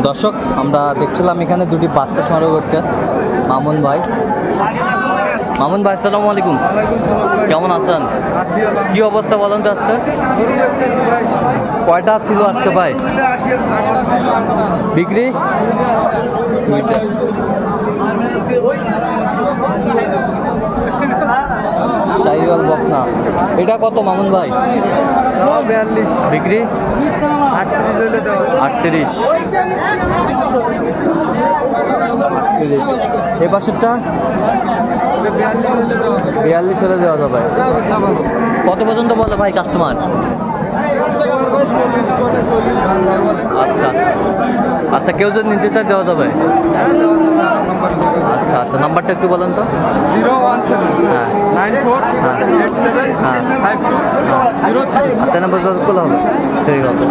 দর্শক আমরা দেখছিলাম এখানে দুটি বাচ্চা সংগ্রহ করছে মামুন ভাই। মামুন ভাই আসসালামু আলাইকুম, কেমন আছেন? কি অবস্থা বলেন তো আজকে? কয়টা ছিল আজকে ভাই বিক্রি? চাইওয়াল বকনা, এটা কত মামুন ভাই? 42 বিক্রি 38। এই পাশেরটা 42 হলে দেওয়া যাবে। কত পর্যন্ত বলে ভাই কাস্টমার? আচ্ছা আচ্ছা আচ্ছা, কেউ যদি নিতে চায় দেওয়া যাবে? আচ্ছা আচ্ছা, নাম্বারটা একটু বলেন তো। 017948752 আচ্ছা, নাম্বার করলে হবে। ঠিক আছে।